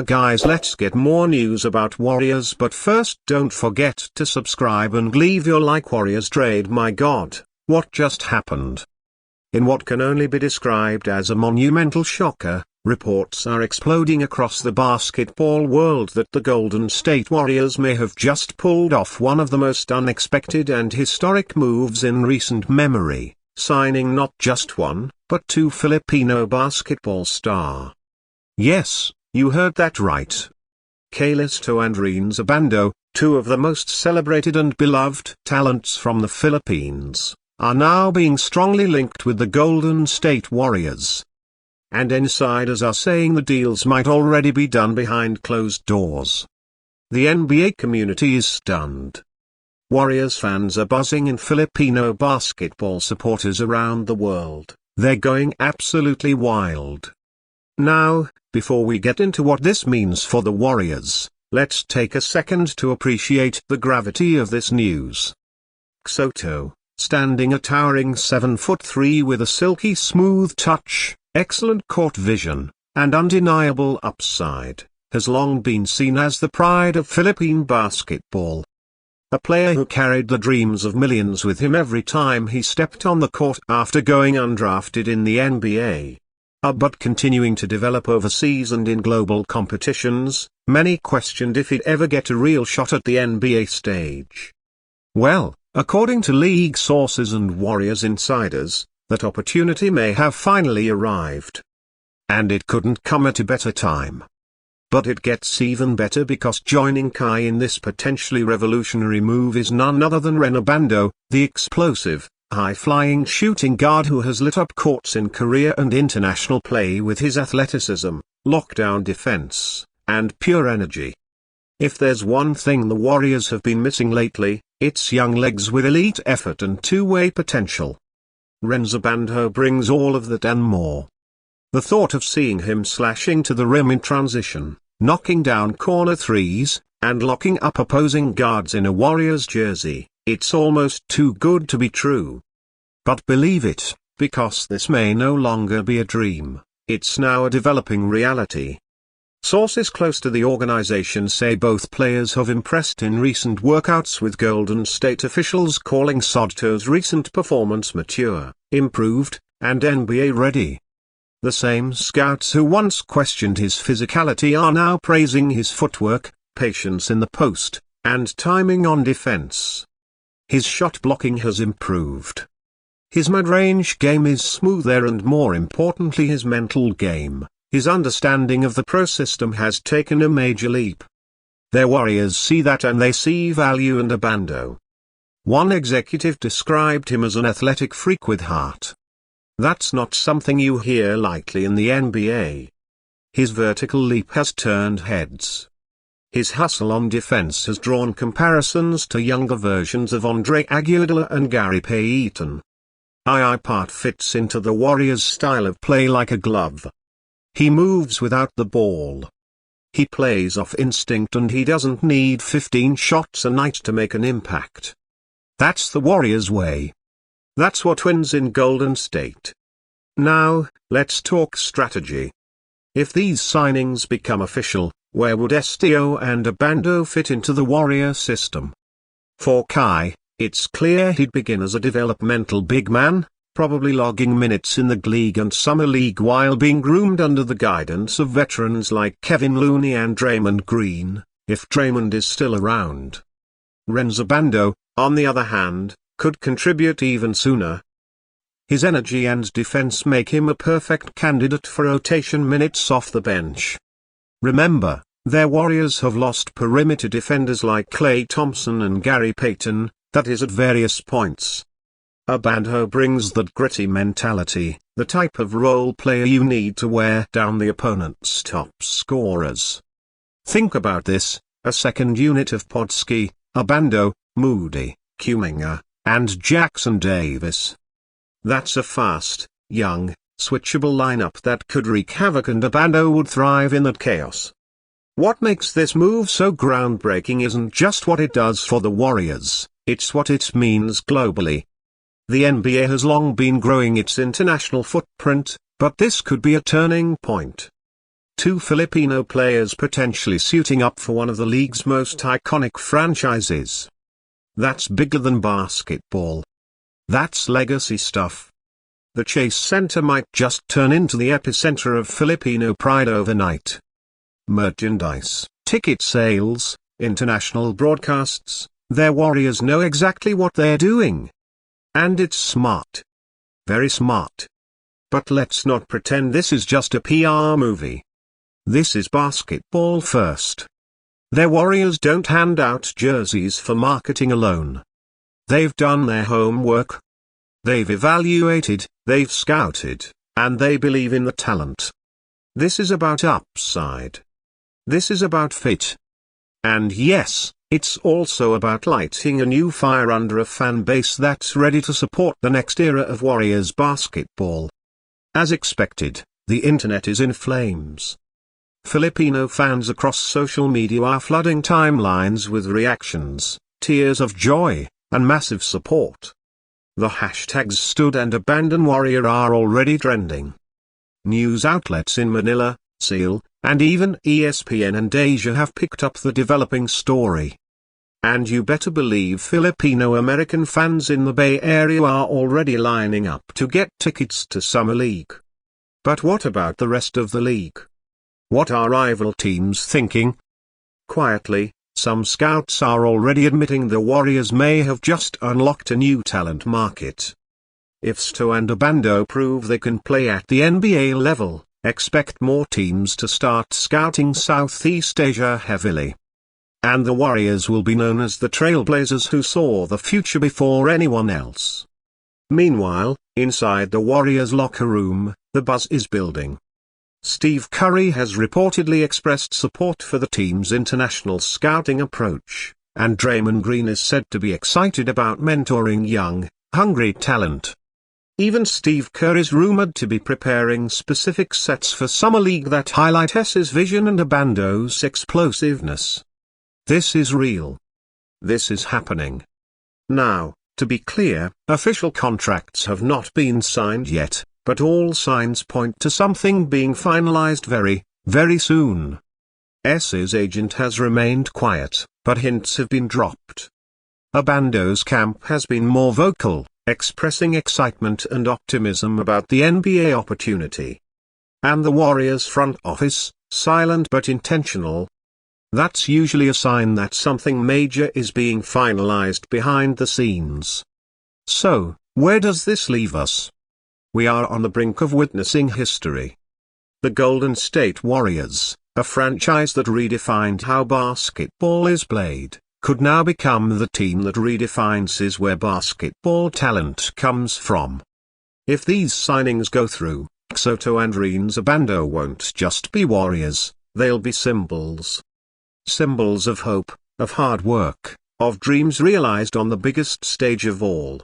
guys, let's get more news about Warriors, but first don't forget to subscribe and leave your like. Warriorstrade, my god, what just happened? In what can only be described as a monumental shocker, reports are exploding across the basketball world that the Golden State Warriors may have just pulled off one of the most unexpected and historic moves in recent memory, signing not just one, but two Filipino basketball stars. Yes, you heard that right. Sotto and Rhenz Abando, two of the most celebrated and beloved talents from the Philippines, are now being strongly linked with the Golden State Warriors. And insiders are saying the deals might already be done behind closed doors. The NBA community is stunned. Warriors fans are buzzing, and Filipino basketball supporters around the world, they're going absolutely wild. Now, before we get into what this means for the Warriors, let's take a second to appreciate the gravity of this news. Sotto, standing a towering 7'3" with a silky smooth touch, excellent court vision, and undeniable upside, has long been seen as the pride of Philippine basketball. A player who carried the dreams of millions with him every time he stepped on the court after going undrafted in the NBA. But continuing to develop overseas and in global competitions, many questioned if he'd ever get a real shot at the NBA stage. Well, according to league sources and Warriors insiders, that opportunity may have finally arrived. And it couldn't come at a better time. But it gets even better, because joining Kai in this potentially revolutionary move is none other than Rhenz Abando, the explosive, high-flying shooting guard who has lit up courts in Korea and international play with his athleticism, lockdown defense, and pure energy. If there's one thing the Warriors have been missing lately, it's young legs with elite effort and two-way potential. Rhenz Abando brings all of that and more. The thought of seeing him slashing to the rim in transition, knocking down corner threes, and locking up opposing guards in a Warriors jersey, it's almost too good to be true. But believe it, because this may no longer be a dream, it's now a developing reality. Sources close to the organization say both players have impressed in recent workouts, with Golden State officials calling Sotto's recent performance mature, improved, and NBA ready. The same scouts who once questioned his physicality are now praising his footwork, patience in the post, and timing on defense. His shot blocking has improved. His mid-range game is smoother, and more importantly his mental game, his understanding of the pro system, has taken a major leap. Their Warriors see that, and they see value in Abando. One executive described him as an athletic freak with heart. That's not something you hear lightly in the NBA. His vertical leap has turned heads. His hustle on defense has drawn comparisons to younger versions of Andre Iguodala and Gary Payton. Part fits into the Warriors' style of play like a glove. He moves without the ball. He plays off instinct, and he doesn't need 15 shots a night to make an impact. That's the Warriors' way. That's what wins in Golden State. Now, let's talk strategy. If these signings become official, where would Sotto and Abando fit into the Warrior system? For Kai, it's clear he'd begin as a developmental big man, probably logging minutes in the league and summer league while being groomed under the guidance of veterans like Kevin Looney and Draymond Green, if Draymond is still around. Rhenz Abando, on the other hand, could contribute even sooner. His energy and defense make him a perfect candidate for rotation minutes off the bench. Remember, their Warriors have lost perimeter defenders like Klay Thompson and Gary Payton, that is, at various points. Abando brings that gritty mentality, the type of role player you need to wear down the opponent's top scorers. Think about this: a second unit of Podsky, Abando, Moody, Kuminga, and Jackson Davis. That's a fast, young, switchable lineup that could wreak havoc, and Abando would thrive in that chaos. What makes this move so groundbreaking isn't just what it does for the Warriors, it's what it means globally. The NBA has long been growing its international footprint, but this could be a turning point. 2 Filipino players potentially suiting up for one of the league's most iconic franchises. That's bigger than basketball. That's legacy stuff. The Chase Center might just turn into the epicenter of Filipino pride overnight. Merchandise, ticket sales, international broadcasts, their Warriors know exactly what they're doing. And it's smart. Very smart. But let's not pretend this is just a PR movie. This is basketball first. Their Warriors don't hand out jerseys for marketing alone. They've done their homework. They've evaluated, they've scouted, and they believe in the talent. This is about upside. This is about fit. And yes, it's also about lighting a new fire under a fan base that's ready to support the next era of Warriors basketball. As expected, the internet is in flames. Filipino fans across social media are flooding timelines with reactions, tears of joy, and massive support. The hashtags stood and abandon warrior are already trending. News outlets in Manila, Seoul, and even ESPN and Asia have picked up the developing story. And you better believe Filipino-American fans in the Bay Area are already lining up to get tickets to Summer League. But what about the rest of the league? What are rival teams thinking? Quietly, some scouts are already admitting the Warriors may have just unlocked a new talent market. If Sotto and Abando prove they can play at the NBA level, expect more teams to start scouting Southeast Asia heavily. And the Warriors will be known as the trailblazers who saw the future before anyone else. Meanwhile, inside the Warriors locker room, the buzz is building. Steve Curry has reportedly expressed support for the team's international scouting approach, and Draymond Green is said to be excited about mentoring young, hungry talent. Even Steve Kerr is rumored to be preparing specific sets for Summer League that highlight S's vision and Abando's explosiveness. This is real. This is happening. Now, to be clear, official contracts have not been signed yet, but all signs point to something being finalized very, very soon. S's agent has remained quiet, but hints have been dropped. Abando's camp has been more vocal, expressing excitement and optimism about the NBA opportunity. And the Warriors front office, silent but intentional. That's usually a sign that something major is being finalized behind the scenes. So, where does this leave us? We are on the brink of witnessing history. The Golden State Warriors, a franchise that redefined how basketball is played, could now become the team that redefines where basketball talent comes from. If these signings go through, Sotto and Rhenz Abando won't just be warriors, they'll be symbols. Symbols of hope, of hard work, of dreams realized on the biggest stage of all.